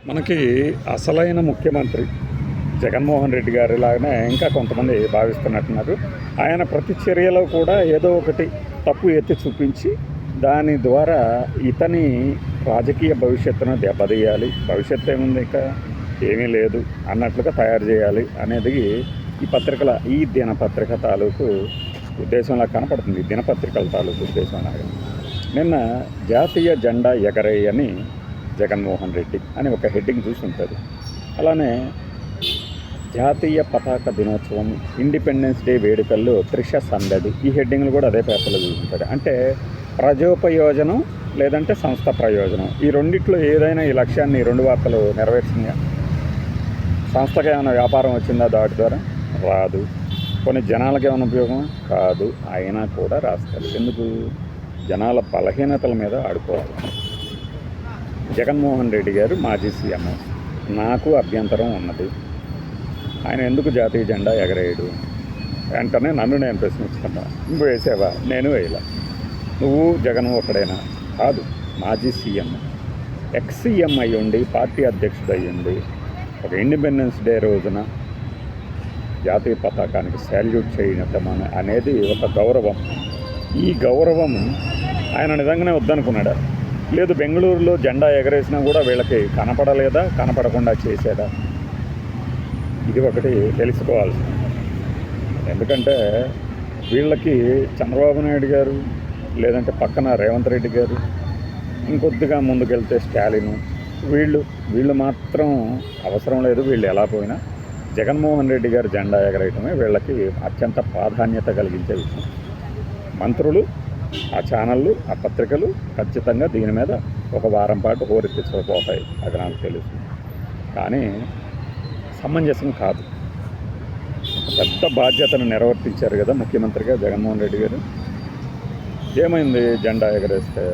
మనకి అసలైన ముఖ్యమంత్రి జగన్మోహన్ రెడ్డి గారిలాగానే ఇంకా కొంతమంది భావిస్తున్నట్టున్నారు. ఆయన ప్రతి చర్యలో కూడా ఏదో ఒకటి తప్పు ఎత్తి చూపించి దాని ద్వారా ఇతని రాజకీయ భవిష్యత్తును దెబ్బతీయాలి, భవిష్యత్తు ఏముంది ఇంకా ఏమీ లేదు అన్నట్లుగా తయారు చేయాలి అనేది ఈ దినపత్రిక తాలూకు ఉద్దేశంలా కనపడుతుంది. దినపత్రికల తాలూకు ఉద్దేశంలాగా నిన్న జాతీయ జెండా ఎగరేయని జగన్మోహన్ రెడ్డి అని ఒక హెడ్డింగ్ చూసి ఉంటుంది. అలానే జాతీయ పతాక దినోత్సవం, ఇండిపెండెన్స్ డే వేడుకల్లో త్రిష సందడి, ఈ హెడ్డింగ్లు కూడా అదే పేపర్లో చూసుంటాడు. అంటే ప్రజోపయోజనం లేదంటే సంస్థ ప్రయోజనం, ఈ రెండిట్లో ఏదైనా ఈ లక్ష్యాన్ని రెండు వార్తలు నెరవేర్చిందా? సంస్థకి ఏమైనా వ్యాపారం వచ్చిందా దాటి ద్వారా? రాదు. కొన్ని జనాలకి ఏమైనా ఉపయోగం కాదు. అయినా కూడా రాస్తారు. ఎందుకు? జనాల బలహీనతల మీద ఆడుకోవాలి. జగన్మోహన్ రెడ్డి గారు మాజీ సీఎం, నాకు అభ్యంతరం ఉన్నది. ఆయన ఎందుకు జాతీయ జెండా ఎగరేయడు? వెంటనే నన్ను నేను ప్రశ్నిస్తున్నా. నువ్వు వేసావా? నేను వేయలే. నువ్వు జగన్ ఒకడైనా కాదు, మాజీ సీఎం, ఎక్స్ సీఎం అయ్యుండి పార్టీ అధ్యక్షుడు అయ్యుండి ఒక ఇండిపెండెన్స్ డే రోజున జాతీయ పతాకానికి శాల్యూట్ చేయటం అనేది ఒక గౌరవం. ఈ గౌరవం ఆయన నిజంగానే వద్దనుకున్నాడా? లేదు బెంగళూరులో జెండా ఎగరేసినా కూడా వీళ్ళకి కనపడలేదా, కనపడకుండా చేసేదా? ఇది ఒకటి తెలుసుకోవాల్సింది. ఎందుకంటే వీళ్ళకి చంద్రబాబు నాయుడు గారు లేదంటే పక్కన రేవంత్ రెడ్డి గారు, ఇంకొద్దిగా ముందుకెళ్తే స్టాలిన్, వీళ్ళు మాత్రం అవసరం లేదు. వీళ్ళు ఎలా పోయినా జగన్మోహన్ రెడ్డి గారు జెండా ఎగరేయటమే వీళ్ళకి అత్యంత ప్రాధాన్యత కలిగించే విషయం. మంత్రులు, ఆ ఛానళ్ళు, ఆ పత్రికలు ఖచ్చితంగా దీని మీద ఒక వారం పాటు హోరెత్తించకపోతాయి, అది నాకు తెలుసు. కానీ సమంజసం కాదు. పెద్ద బాధ్యతను నిర్వర్తించారు కదా ముఖ్యమంత్రిగా జగన్మోహన్ రెడ్డి గారు. ఏమైంది జెండా ఎగరేస్తే?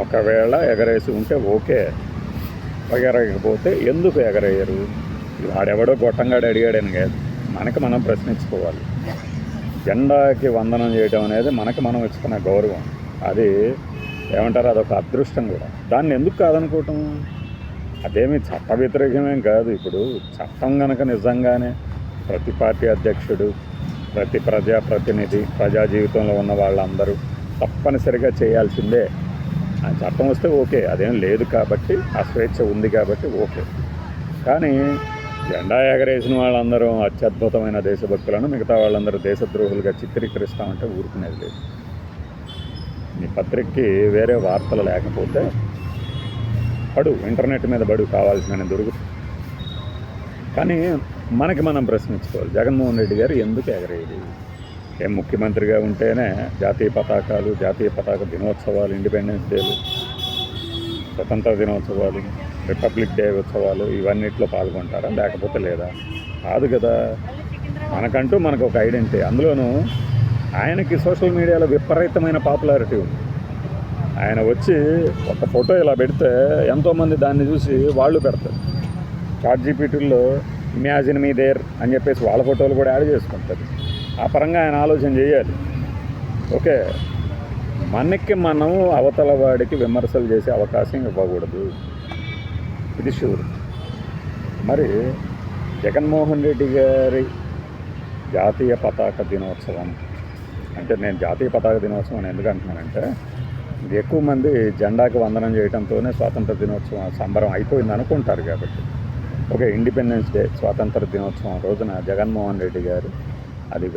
ఒకవేళ ఎగరేసి ఉంటే ఓకే, ఎగరేయకపోతే ఎందుకు ఎగరేయరు? వాడెవడో గొట్టంగాడు అడిగాడని కాదు, మనకి మనం ప్రశ్నించుకోవాలి. జెండాకి వందనం చేయడం అనేది మనకి మనం ఇచ్చుకున్న గౌరవం. అది ఏమంటారు, అదొక అదృష్టం కూడా. దాన్ని ఎందుకు కాదనుకోవటం? అదేమి చట్ట వ్యతిరేకమేం కాదు. ఇప్పుడు చట్టం కనుక నిజంగానే ప్రతి పార్టీ అధ్యక్షుడు, ప్రతి ప్రజాప్రతినిధి, ప్రజా జీవితంలో ఉన్న వాళ్ళందరూ తప్పనిసరిగా చేయాల్సిందే. ఆ చట్టం వస్తే ఓకే, అదేం లేదు కాబట్టి, ఆ స్వేచ్ఛ ఉంది కాబట్టి ఓకే. కానీ జెండా ఎగరేసిన వాళ్ళందరూ అత్యద్భుతమైన దేశభక్తులను, మిగతా వాళ్ళందరూ దేశద్రోహులుగా చిత్రీకరిస్తామంటే ఊరుకునేది లేదు. మీ పత్రికకి వేరే వార్తలు లేకపోతే ఇంటర్నెట్ మీద కావాల్సిన దొరుకుతుంది. కానీ మనకి మనం ప్రశ్నించుకోవాలి, జగన్మోహన్ రెడ్డి గారు ఎందుకు ఎగరేయదు? ఏం ముఖ్యమంత్రిగా ఉంటేనే జాతీయ పతాకాలు, జాతీయ పతాక దినోత్సవాలు, ఇండిపెండెన్స్ డేలు, స్వతంత్ర దినోత్సవాలు, రిపబ్లిక్ డే ఉత్సవాలు ఇవన్నిట్లో పాల్గొంటారా? లేకపోతే లేదా? కాదు కదా. మనకు ఒక ఐడెంటిటీ. అందులోనూ ఆయనకి సోషల్ మీడియాలో విపరీతమైన పాపులారిటీ ఉంది. ఆయన వచ్చి ఒక ఫోటో ఇలా పెడితే ఎంతోమంది దాన్ని చూసి వాళ్ళు పెడతారు. ChatGPTలో ఇమాజిన్ మీ దేర్ అని చెప్పేసి వాళ్ళ ఫోటోలు కూడా యాడ్ చేసుకుంటారు. ఆ పరంగా ఆయన ఆలోచన చేయాలి. ఓకే, మనం అవతల వాడికి విమర్శలు చేసే అవకాశం ఇవ్వకూడదు, ఇది షూర్. మరి జగన్మోహన్ రెడ్డి గారి జాతీయ పతాక దినోత్సవం అంటే, నేను జాతీయ పతాక దినోత్సవం అని ఎందుకు అంటున్నానంటే, ఎక్కువ మంది జెండాకి వందనం చేయడంతోనే స్వాతంత్ర దినోత్సవం సంబరం అయిపోయింది అనుకుంటారు కాబట్టి. ఓకే, ఇండిపెండెన్స్ డే స్వాతంత్ర దినోత్సవం రోజున జగన్మోహన్ రెడ్డి గారు అది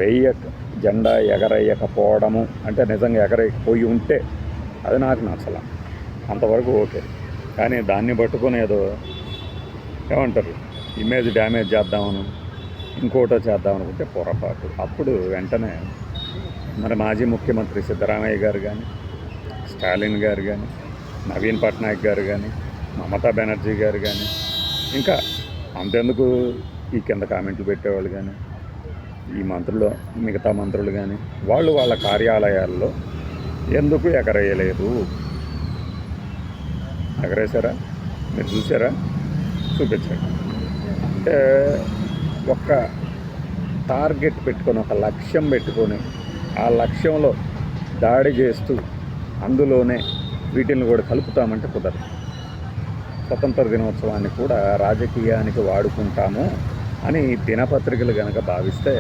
జెండా ఎగరేయకపోవడము అంటే, నిజంగా ఎగరేయకపోయి ఉంటే అది నాకు నచ్చలా, అంతవరకు ఓకే. కానీ దాన్ని పట్టుకొని ఏదో ఏమంటారు, ఇమేజ్ డ్యామేజ్ చేద్దామను, ఇంకోటో చేద్దామనుకుంటే పొరపాటు. అప్పుడు వెంటనే మరి మాజీ ముఖ్యమంత్రి సిద్ధరామయ్య గారు కానీ, స్టాలిన్ గారు కానీ, నవీన్ పట్నాయక్ గారు కానీ, మమతా బెనర్జీ గారు కానీ, ఇంకా అంతెందుకు ఈ కింద కామెంట్లు పెట్టేవాళ్ళు కానీ, ఈ మిగతా మంత్రులు కానీ, వాళ్ళ కార్యాలయాల్లో ఎందుకు ఎగరేయలేదు? ఎగరేశారా? మీరు చూసారా? చూపించండి. అంటే ఒక టార్గెట్ పెట్టుకొని, ఒక లక్ష్యం పెట్టుకొని, ఆ లక్ష్యంలో దాడి చేస్తూ అందులోనే వీటిని కూడా కలుపుతామంటే కుదరదు. స్వతంత్ర దినోత్సవాన్ని కూడా రాజకీయానికి వాడుకుంటాము అని దినపత్రికలు కనుక భావిస్తే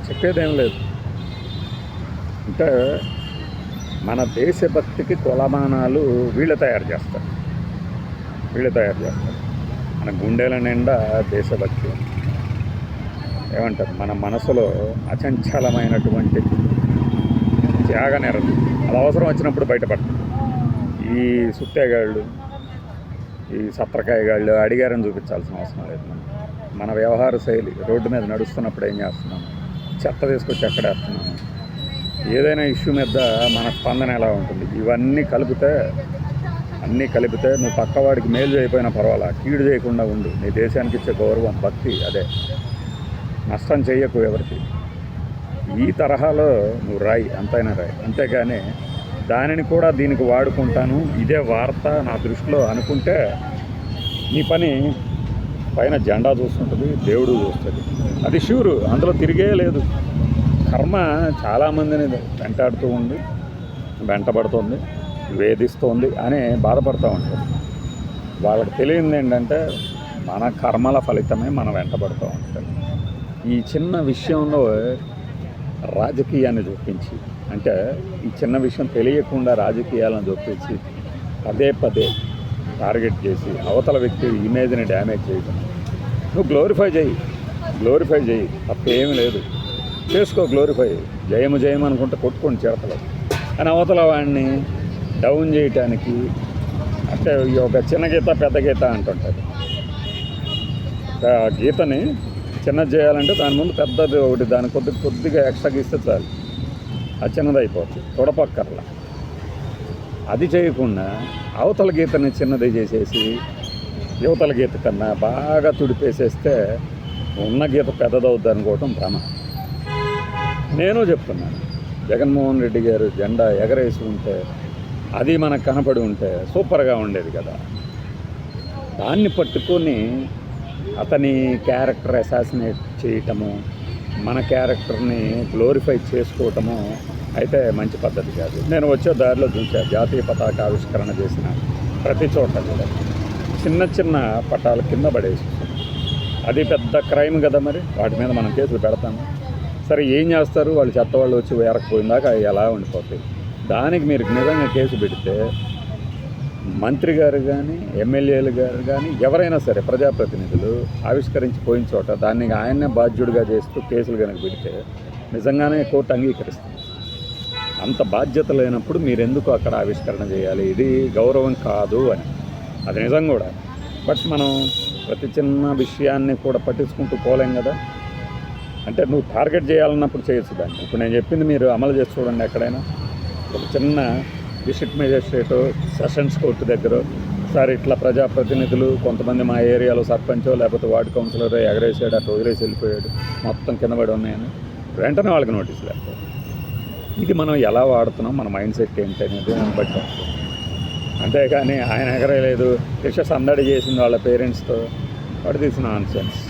చెప్పేదేం లేదు. అంటే మన దేశభక్తికి కొలమానాలు వీళ్ళు తయారు చేస్తారు. మన గుండెల నిండా దేశభక్తి. ఏమంటారు, మన మనసులో అచంచలమైనటువంటి త్యాగ నిరతి. అది అవసరం వచ్చినప్పుడు బయటపడుతుంది. ఈ సుత్తేగాళ్ళు, ఈ సత్రకాయగాళ్ళు అడిగారని చూపించాల్సిన అవసరం లేదు. మన వ్యవహార శైలి, రోడ్డు మీద నడుస్తున్నప్పుడు ఏం చేస్తున్నాం, చెత్త తీసుకొచ్చి ఎక్కడేస్తున్నాము, ఏదైనా ఇష్యూ మీద మన స్పందన ఎలా ఉంటుంది, ఇవన్నీ కలిపితే నువ్వు పక్కవాడికి మేలు చేయకపోయినా పర్వాలా, కీడు చేయకుండా ఉండు. నీ దేశానికి ఇచ్చే గౌరవం, భక్తి అదే. నష్టం చెయ్యకు ఎవరికి. ఈ తరహాలో నువ్వు రాయి, అంతైనా రాయి. అంతేగాని దానిని కూడా దీనికి వాడుకుంటాను, ఇదే వార్త నా దృష్టిలో అనుకుంటే నీ పని పైన జెండా చూస్తుంటుంది, దేవుడు చూస్తుంది. అది ష్యూరు, అందులో తిరిగే లేదు. కర్మ చాలామందిని వెంటబడుతుంది, వేధిస్తోంది అని బాధపడుతూ ఉంటుంది. వాళ్ళకి తెలియదు ఏంటంటే మన కర్మల ఫలితమే మనం వెంటబడుతూ ఉంటుంది. ఈ చిన్న విషయంలో రాజకీయాన్ని చూపించి, అంటే ఈ చిన్న విషయం తెలియకుండా రాజకీయాలను చూపించి పదే టార్గెట్ చేసి అవతల వ్యక్తి ఇమేజ్ని డ్యామేజ్ చేయడం. నువ్వు గ్లోరిఫై చేయి, తప్పేమీ లేదు. చేసుకో, గ్లోరిఫై. జయము అనుకుంటే కొట్టుకొని చిరతలేదు. కానీ అవతల వాడిని డౌన్ చేయటానికి, అంటే ఒక చిన్న గీత పెద్ద గీత అంటుంటారు. గీతని చిన్నది చేయాలంటే దాని ముందు పెద్దది ఒకటి, దాని కొద్దిగా ఎక్స్ట్రా గీస్తే చాలు, అది చిన్నది అయిపోతుంది, తొడపక్కర్లా. అది చేయకుండా అవతల గీతని చిన్నది చేసేసి యువతల గీత కన్నా బాగా తుడిపేసేస్తే ఉన్న గీత పెద్దదవుద్ది అనుకోవటం భ్రమ. నేను చెప్తున్నాను, జగన్మోహన్ రెడ్డి గారు జెండా ఎగరేసి ఉంటే, అది మనకు కనపడి ఉంటే సూపర్గా ఉండేది కదా. దాన్ని పట్టుకొని అతని క్యారెక్టర్ అసాసినేట్ చేయటము, మన క్యారెక్టర్ని గ్లోరిఫై చేసుకోవటము అయితే మంచి పద్ధతి కాదు. నేను వచ్చే దారిలో చూశాను, జాతీయ పతాక ఆవిష్కరణ చేసిన ప్రతి చోట కూడా చిన్న పటాల కింద పడేసి, అది పెద్ద క్రైమ్ కదా. మరి వాటి మీద మనం కేసులు పెడతాము. సరే, ఏం చేస్తారు వాళ్ళు? చెత్త వాళ్ళు వచ్చి వేరకపోయిందాక అవి ఎలా ఉండిపోతాయి. దానికి మీరు నిజంగా కేసు పెడితే మంత్రి గారు కానీ, ఎమ్మెల్యేలు గారు కానీ, ఎవరైనా సరే ప్రజాప్రతినిధులు ఆవిష్కరించి పోయిన చోట దాన్ని ఆయన్నే బాధ్యుడిగా చేస్తూ కేసులు కనుక పెడితే నిజంగానే కోర్టు అంగీకరిస్తుంది. అంత బాధ్యత లేనప్పుడు మీరెందుకు అక్కడ ఆవిష్కరణ చేయాలి? ఇది గౌరవం కాదు అని. అది నిజం కూడా. బట్ మనం ప్రతి చిన్న విషయాన్ని కూడా పట్టించుకుంటూ పోలేం కదా. అంటే నువ్వు టార్గెట్ చేయాలన్నప్పుడు చేయొచ్చు దాన్ని. ఇప్పుడు నేను చెప్పింది మీరు అమలు చేసి చూడండి. ఎక్కడైనా ఒక చిన్న డిస్ట్రిక్ట్ మేజిస్ట్రేటు, సెషన్స్ కోర్టు దగ్గర సార్ ఇట్లా ప్రజాప్రతినిధులు కొంతమంది మా ఏరియాలో సర్పంచో లేకపోతే వార్డు కౌన్సిలరో ఎగరేసాడు, అట్లా వదిలేసి వెళ్ళిపోయాడు, మొత్తం కింద పడి ఉన్నాయని వెంటనే వాళ్ళకి నోటీస్ లేకపోతే, ఇది మనం ఎలా వాడుతున్నాం, మన మైండ్ సెట్ ఏంటి అనేది బట్టి. అంతేగాని ఆయన ఎగరేయలేదు, శిక్ష సందడి చేసింది వాళ్ళ పేరెంట్స్తో, వాట్ దిస్ నాన్ సెన్స్.